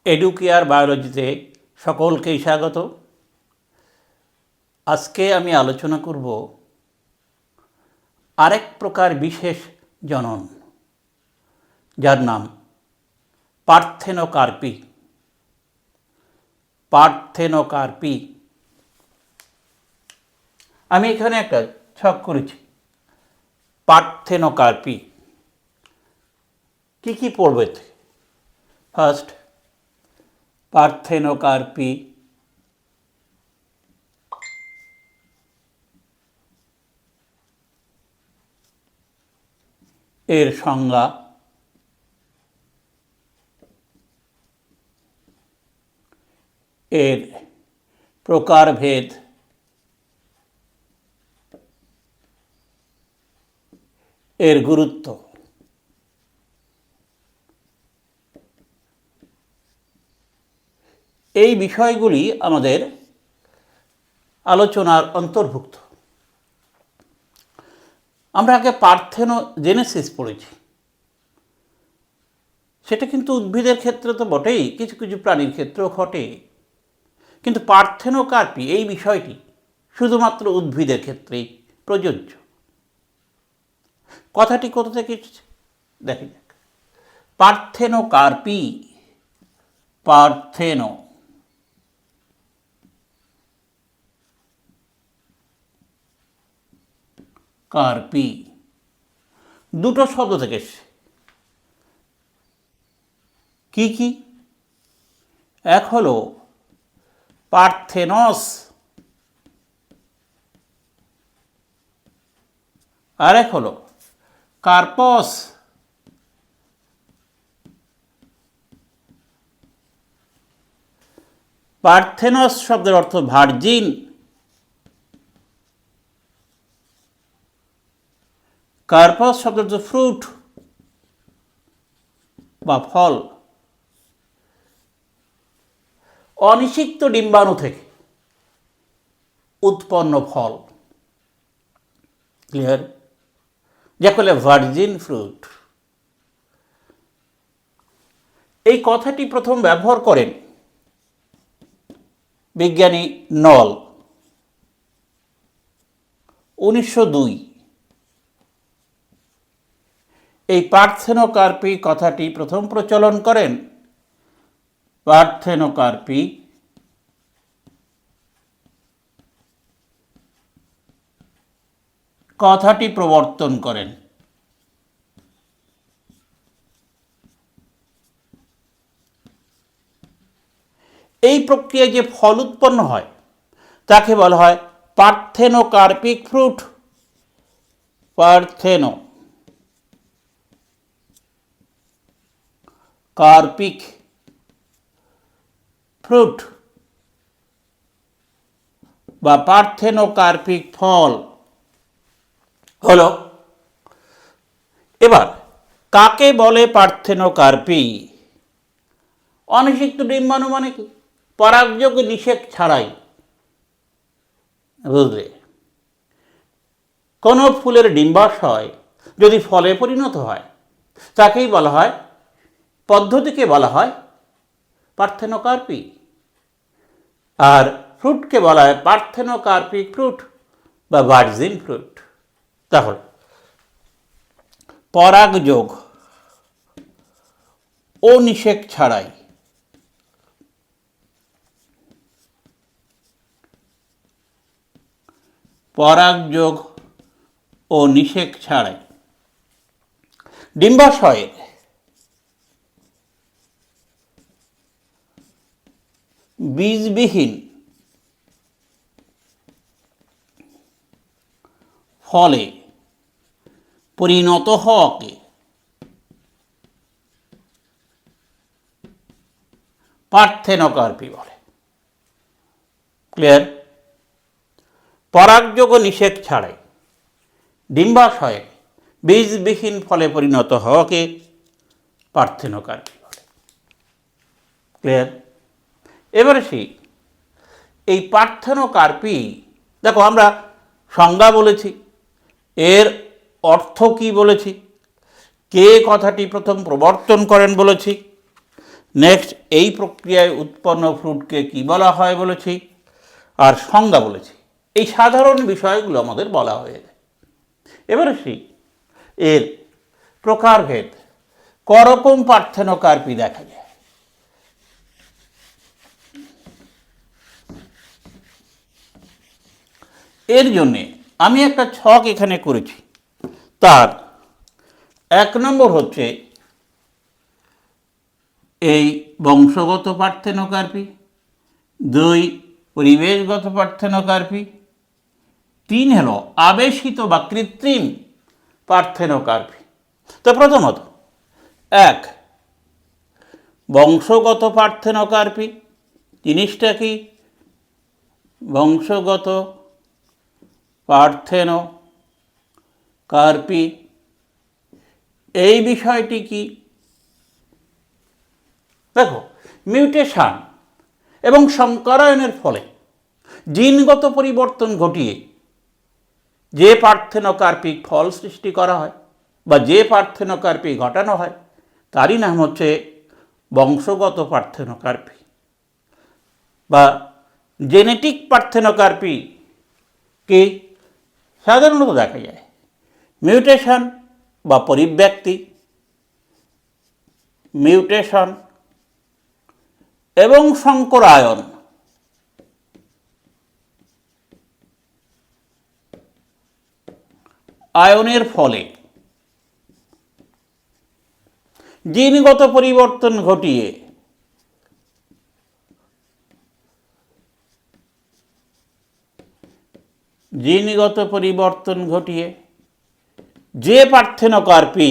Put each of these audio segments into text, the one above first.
Educare বায়োলজিতে সকলকেই স্বাগত। আজকে আমি আলোচনা করব আরেক প্রকার বিশেষ জনন, যার নাম পার্থেনোকার্পি। পার্থেনোকার্পি। আমি এখানে একটা ছক করেছি। পার্থেনোকার্পি কি কি পড়বে? ফার্স্ট, পার্থেনোকার্পি এর সংজ্ঞা, এর প্রকারভেদ, এর গুরুত্ব, এই বিষয়গুলি আমাদের আলোচনার অন্তর্ভুক্ত। আমরা আগে পার্থেনোজেনেসিস পড়েছি, সেটা কিন্তু উদ্ভিদের ক্ষেত্রে তো বটেই, কিছু কিছু প্রাণীর ক্ষেত্রেও ঘটে, কিন্তু পার্থেনোকার্পি এই বিষয়টি শুধুমাত্র উদ্ভিদের ক্ষেত্রেই প্রযোজ্য। কথাটি কোথা থেকে এসেছে দেখা যাক। পার্থেনোকার্পি, পার্থেনো কার্পি দুটো শব্দ থেকে এসেছে। কি কি? এক হলো পার্থেনস, আর এক হলো কার্পস। পার্থেনস শব্দের অর্থ ভার্জিন, কার্পস শব্দের অর্থ ফ্রুট বা ফল। অনিষিক্ত ডিম্বাণু থেকে উৎপন্ন ফল, ক্লিয়ার? যাকে বলে ভার্জিন ফ্রুট। এই কথাটি প্রথম ব্যবহার করেন বিজ্ঞানী নল 1902। এই পার্থেনোকার্পি কথাটি প্রথম প্রচলন করেন, পার্থেনোকার্পি কথাটি প্রবর্তন করেন। এই প্রক্রিয়ায় যে ফল উৎপন্ন হয় তাকে বলা হয় পার্থেনোকার্পিক ফ্রুট। পার্থেনো কার্পিক ফ্রুট বা পার্থেনোকার্পিক ফল হলো। এবার কাকে বলে পার্থেনোকার্পি? অনিষিক্ত ডিম্বাণু মানে কি? পরাগযোগ নিষেক ছাড়াই, বুঝলে? কোনো ফুলের ডিম্বাশয় যদি ফলে পরিণত হয় তাকেই বলা হয়, পদ্ধতিকে বলা হয় পার্থেনোকার্পি, আর ফ্রুটকে বলা হয় পার্থেনোকার্পিক ফ্রুট বা ভার্জিন ফ্রুট। তাহলে পরাগযোগ ও নিষেক ছাড়াই পরাগযোগ ও নিষেক ছাড়াই ডিম্বাশয়ের বীজবিহীন ফলে পরিণত হওয়াকে পার্থেনোকার্পি বলে। ক্লিয়ার? পরাগযোগ ও নিষেক ছাড়াই ডিম্বাশয়ে বীজবিহীন ফলে পরিণত হওয়াকে পার্থেনোকার্পি বলে। ক্লিয়ার? এবারে এই পার্থেনোকার্পি, দেখো আমরা সংজ্ঞা বলেছি, এর অর্থ কি বলেছি, কে কথাটি প্রথম প্রবর্তন করেন বলেছি, নেক্সট, এই প্রক্রিয়ায় উৎপন্ন ফ্রুটকে কি বলা হয় বলেছি, আর সংজ্ঞা বলেছি। এই সাধারণ বিষয়গুলো আমাদের বলা হয়ে যায়। এবার আসি এর প্রকারভেদ, করকম পার্থেনোকার্পি দেখা যায়। এর জন্যে আমি একটা ছক এখানে করেছি। তার 1 নম্বর হচ্ছে এই বংশগত পার্থেনোকার্পি, 2 পরিবেশগত পার্থেনোকার্পি, 3 হলো আবেশিত বা কৃত্রিম পার্থেনোকার্পি। তো প্রথমত 1 বংশগত পার্থেনোকার্পি। জিনিসটা কি? বংশগত পার্থেনোকার্পি এই বিষয়টি কি? দেখো, মিউটেশন এবং সংকরায়নের ফলে জিনগত পরিবর্তন ঘটিয়ে যে পার্থেনোকার্পিক ফল সৃষ্টি করা হয় বা যে পার্থেনোকার্পি ঘটানো হয় তারই নাম হচ্ছে বংশগত পার্থেনোকার্পি বা জেনেটিক পার্থেনোকার্পি। কি সাধারণত দেখা যায় মিউটেশন বা পরিব্যক্তি, মিউটেশন এবং সংকরায়ন আয়নের ফলে জিনগত পরিবর্তন ঘটিয়ে যে পার্থেনোকার্পি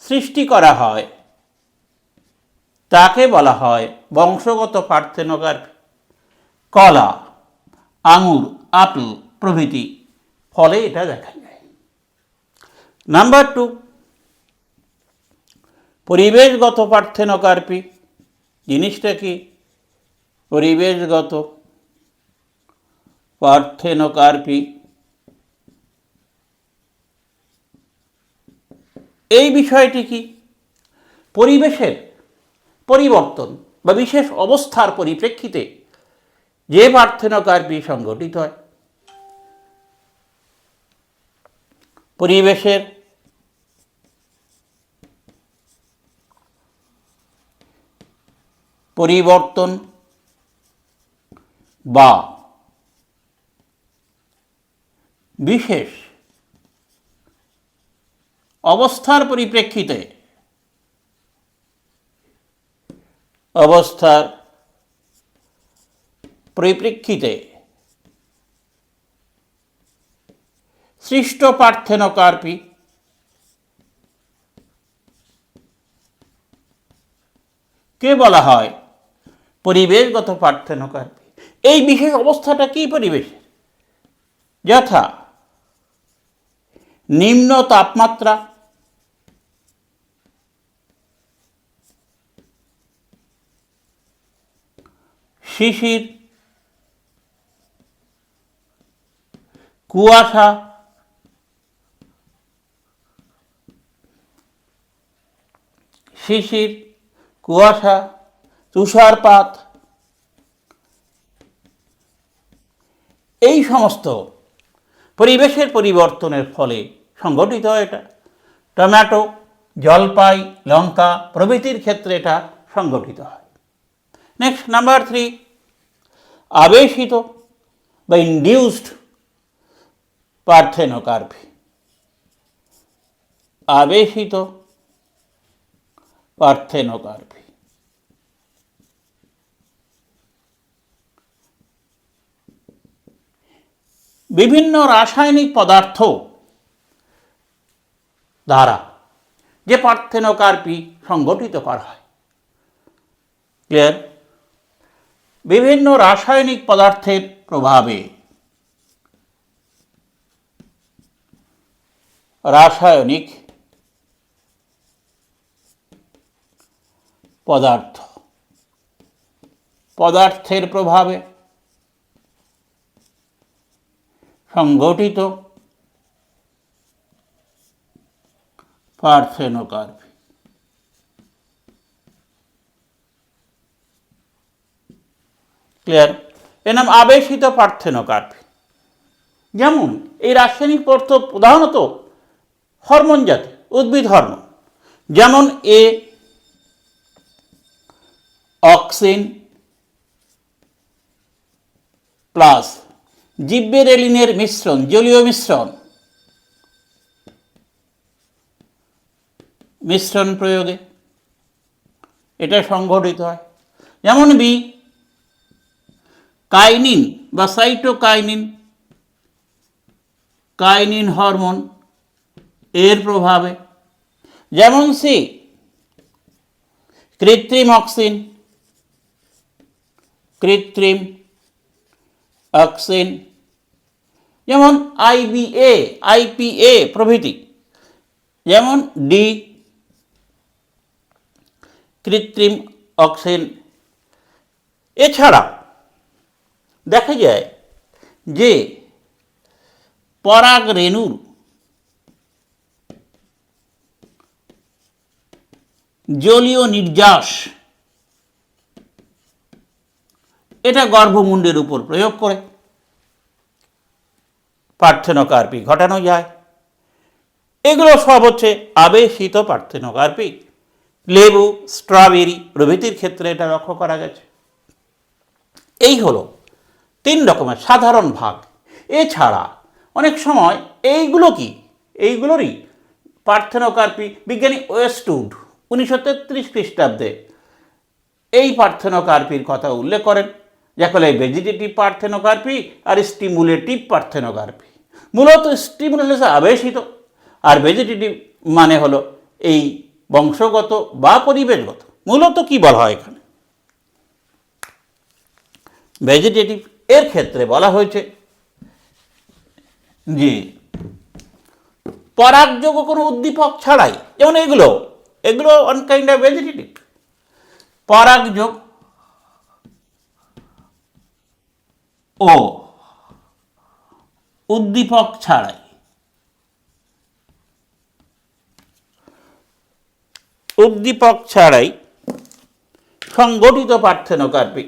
সৃষ্টি করা হয় তাকে বলা হয় বংশগত পার্থেনোকার্পি। কলা, আঙুর, আপেল প্রভৃতি ফলে এটা দেখা যায়। নাম্বার 2 পরিবেশগত পার্থেনোকার্পি। জিনিসটা কি? পরিবেশগত পার্থেনোকার্পি এই বিষয়টি কি? পরিবেশের পরিবর্তন বা বিশেষ অবস্থার পরিপ্রেক্ষিতে যে পার্থেনোকার্পি সংঘটিত হয়। পরিবেশের পরিবর্তন বা বিশেষ অবস্থার পরিপ্রেক্ষিতে সৃষ্ট পার্থেনোকার্পি কে বলা হয় পরিবেশগত পার্থেনোকার্পি। এই বিশেষ অবস্থাটা কি পরিবেশের? যথা নিম্ন তাপমাত্রা, শিশির, কুয়াশা, তুষারপাত এই সমস্ত পরিবেশের পরিবর্তনের ফলে সংঘটিত হয় এটা। টমেটো, জলপাই, লঙ্কা প্রভৃতির ক্ষেত্রে এটা সংঘটিত হয়। নেক্সট, নাম্বার 3 আবেশিত বা ইনডিউসড পার্থেনোকার্পি। আবেশিত পার্থেনোকার্পি বিভিন্ন রাসায়নিক পদার্থ দ্বারা যে পার্থেনোকার্পি সংগঠিত করা হয়। ক্লিয়ার? বিভিন্ন রাসায়নিক পদার্থের প্রভাবে রাসায়নিক পদার্থের প্রভাবে সংগঠিত পার্থেনোকার্পি। ক্লিয়ার? এর নাম আবেশিত পার্থেনোকার্পি। যেমন এই রাসায়নিক পদার্থ প্রধানত হরমোন জাতীয়, উদ্ভিদ হরমোন, যেমন এ অক্সিন প্লাস জিব্বেরেলিনের মিশ্রণ, জলীয় মিশ্রণ প্রয়োগে এটা সংঘটিত হয়। যেমন বি কাইনিন বা কাইনিন হরমোন এর প্রভাবে। যেমন সি কৃত্রিম অক্সিন, যেমন আইপিএ প্রভৃতি। যেমন ডি কৃত্রিম অক্সিন। এছাড়া দেখা যায় যে পরাগ রেণুর জলীয় নির্যাস এটা গর্ভমুণ্ডের উপর প্রয়োগ করে পার্থেনোকার্পি ঘটানো যায়। এগুলো সব হচ্ছে আবেশিত পার্থেনোকার্পি। লেবু, স্ট্রবেরি প্রভৃতির ক্ষেত্রে এটা লক্ষ্য করা গেছে। এই হলো 3 রকমের সাধারণ ভাগ। এছাড়া অনেক সময় এইগুলোরই পার্থেনোকার্পি বিজ্ঞানী ওয়েস্টউড 1933 খ্রিস্টাব্দে এই পার্থেনোকার্পির কথা উল্লেখ করেন, যাকে বলে ভেজিটেটিভ পার্থেনোকার্পি আর স্টিমুলেটিভ পার্থেনোকার্পি। মূলত স্টিমুলেট আবেশিত, আর ভেজিটেটিভ মানে হলো এই বংশগত বা পরিবেশগত। মূলত কি বলা হয় এখানে, ভেজিটেটিভ এর ক্ষেত্রে বলা হয়েছে যে পরাগযোগ্য কোনো উদ্দীপক ছাড়াই, যেমন এগুলো ওয়ান কাইন্ড অফ ভেজিটেটিভ। পরাগযোগ ও উদ্দীপক ছাড়াই সংগঠিত পার্থেনোকার্পি।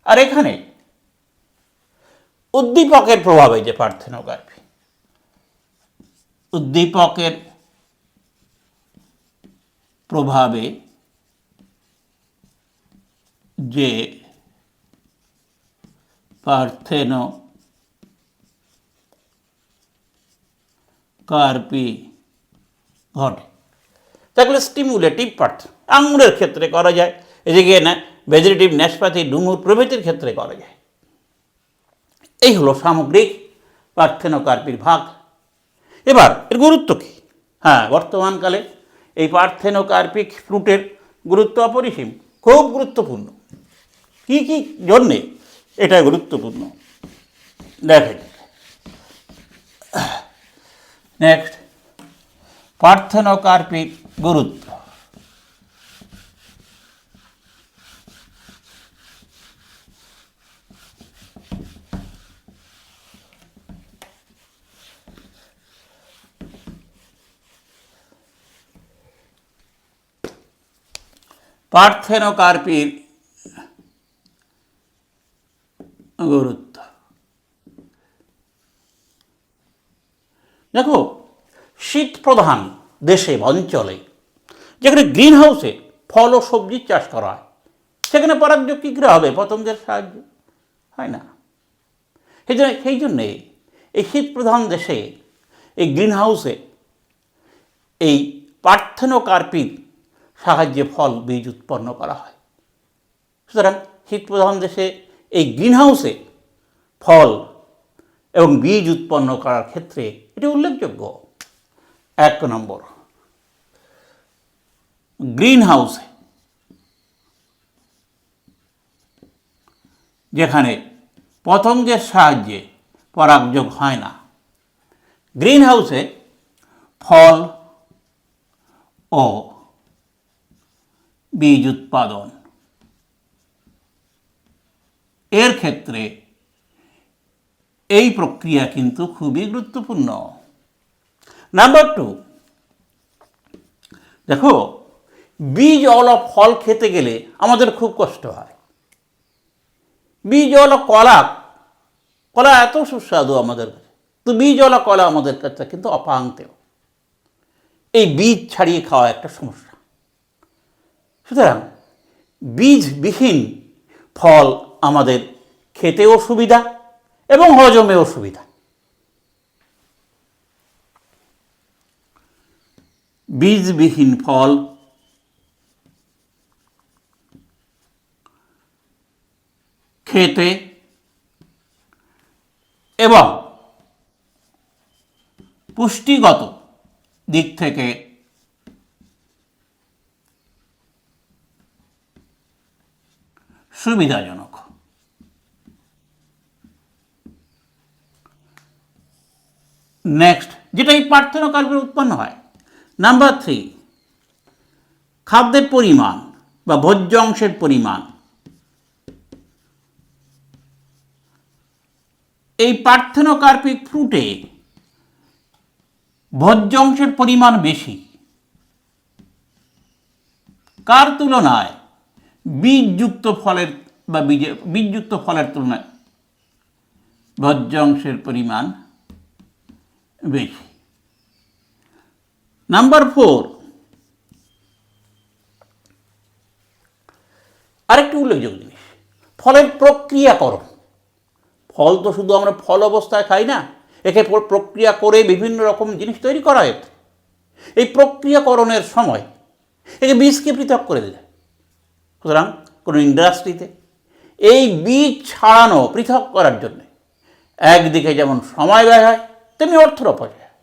আর এখানে উদ্দীপকের প্রভাবে যে পার্থেনোকার্পি, উদ্দীপকের প্রভাবে যে পার্থেনোকার্পি ঘটে তাহলে স্টিমুলেটিভ আঙুরের ক্ষেত্রে করা যায়, এদিকে না ভেজিটেটিভ নাশপাতি, ডুমুর প্রভৃতির ক্ষেত্রে করা যায়। এই হলো সামগ্রিক পার্থেনোকার্পির ভাগ। এবার এর গুরুত্ব কী? বর্তমানকালে এই পার্থেনোকার্পিক ফ্রুটের গুরুত্ব অপরিসীম, খুব গুরুত্বপূর্ণ। কি কি জন্যে এটা গুরুত্বপূর্ণ দেখেন। নেক্সট, পার্থেনোকার্পির গুরুত্ব। পার্থেনোকার্পির গুরুত্ব দেখো, শীত প্রধান দেশে অঞ্চলে যেখানে গ্রিন হাউসে ফল ও সবজির চাষ করা হয়, সেখানে পরাগযোগ কী করে হবে? পতঙ্গের সাহায্যে হয় না। সেই জন্যে এই শীত প্রধান দেশে এই গ্রিন হাউসে এই পার্থেনোকার্পির সাহায্যে ফল বীজ উৎপন্ন করা হয়। সুতরাং শীত প্রধান দেশে এই গ্রিন হাউসে ফল এবং বীজ উৎপন্ন করার ক্ষেত্রে এটি উল্লেখযোগ্য। 1 নম্বর, গ্রিন হাউসে যেখানে পতঙ্গের সাহায্যে পরাগযোগ হয় না, গ্রিন হাউসে ফল ও বীজ উৎপাদন। এর ক্ষেত্রে এই প্রক্রিয়া কিন্তু খুবই গুরুত্বপূর্ণ। নাম্বার 2, দেখো বীজওয়ালা ফল খেতে গেলে আমাদের খুব কষ্ট হয়। বীজওয়ালা কলা এত সুস্বাদু আমাদের কাছে, তো বীজওয়ালা কলা আমাদের কাছে কিন্তু অপাঙ্ক্তেয়। এই বীজ ছাড়িয়ে খাওয়া একটা সমস্যা। সুতরাং বীজবিহীন ফল আমাদের খেতেও সুবিধা এবং হজমেও সুবিধা। বীজবিহীন ফল খেতে এবং পুষ্টিগত দিক থেকে সুবিধাজনক। নেক্সট, যেটা এই পার্থেনোকার্পে উৎপন্ন হয়। নাম্বার 3, খাদ্যের পরিমাণ বা ভোজ্য অংশের পরিমাণ। এই পার্থেনোকার্পিক ফ্রুটে ভোজ্য অংশের পরিমাণ বেশি। কার তুলনায়? বীজযুক্ত ফলের তুলনায় ভোজ্য অংশের পরিমাণ বেশি। নাম্বার 4, আরেকটি উল্লেখযোগ্য জিনিস, ফলের প্রক্রিয়াকরণ। ফল তো শুধু আমরা ফল অবস্থায় খাই না, একে প্রক্রিয়া করে বিভিন্ন রকম জিনিস তৈরি করা হয়। এই প্রক্রিয়াকরণের সময় একে বীজকে পৃথক করে দিলে, সুতরাং কোনো ইন্ডাস্ট্রিতে এই বীজ ছাড়ানো পৃথক করার জন্য একদিকে যেমন সময় ব্যয় হয়, তেমনি অর্থের অপচয় হয়।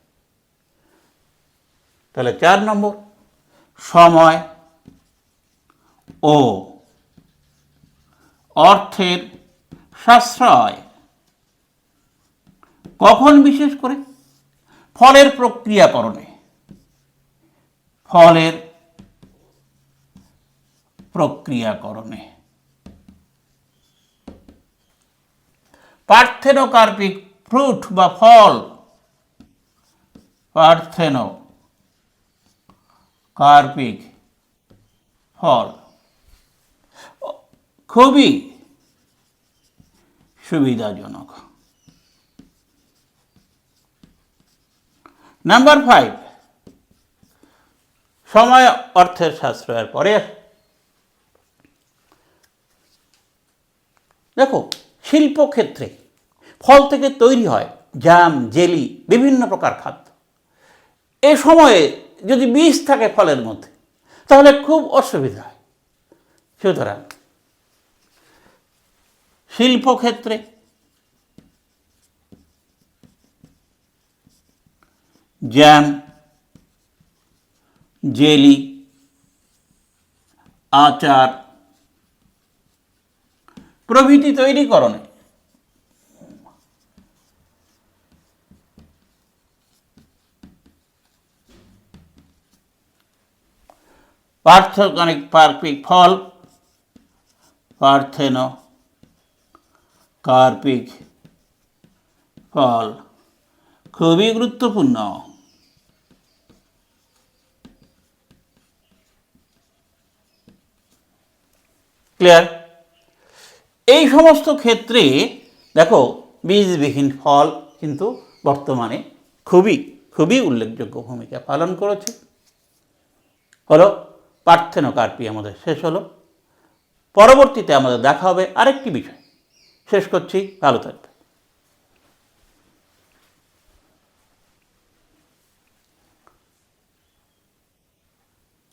তাহলে 4 নম্বর, সময় ও অর্থের সাশ্রয়। কখন? বিশেষ করে ফলের প্রক্রিয়াকরণে। পার্থেনোকার্পিক ফ্রুট বা ফল, পার্থেনোকার্পিক ফল খুবই সুবিধাজনক। নাম্বার 5, সময় অর্থের সাশ্রয়ের পরে দেখো শিল্পক্ষেত্রে ফল থেকে তৈরি হয় জ্যাম, জেলি, বিভিন্ন প্রকার খাদ্য। এ সময়ে যদি বিষ থাকে ফলের মধ্যে, তাহলে খুব অসুবিধা হয়। সুতরাং শিল্পক্ষেত্রে জ্যাম, জেলি, আচার প্রভৃতি তৈরিকরণে পার্থেনোকার্পিক ফল খুবই গুরুত্বপূর্ণ। ক্লিয়ার? এই সমস্ত ক্ষেত্রে দেখো বীজবিহীন ফল কিন্তু বর্তমানে খুবই উল্লেখযোগ্য ভূমিকা পালন করেছে। হলো পার্থেনোকার্পি আমাদের শেষ হলো। পরবর্তীতে আমাদের দেখা হবে আরেকটি বিষয়। শেষ করছি, ভালো থাকবে।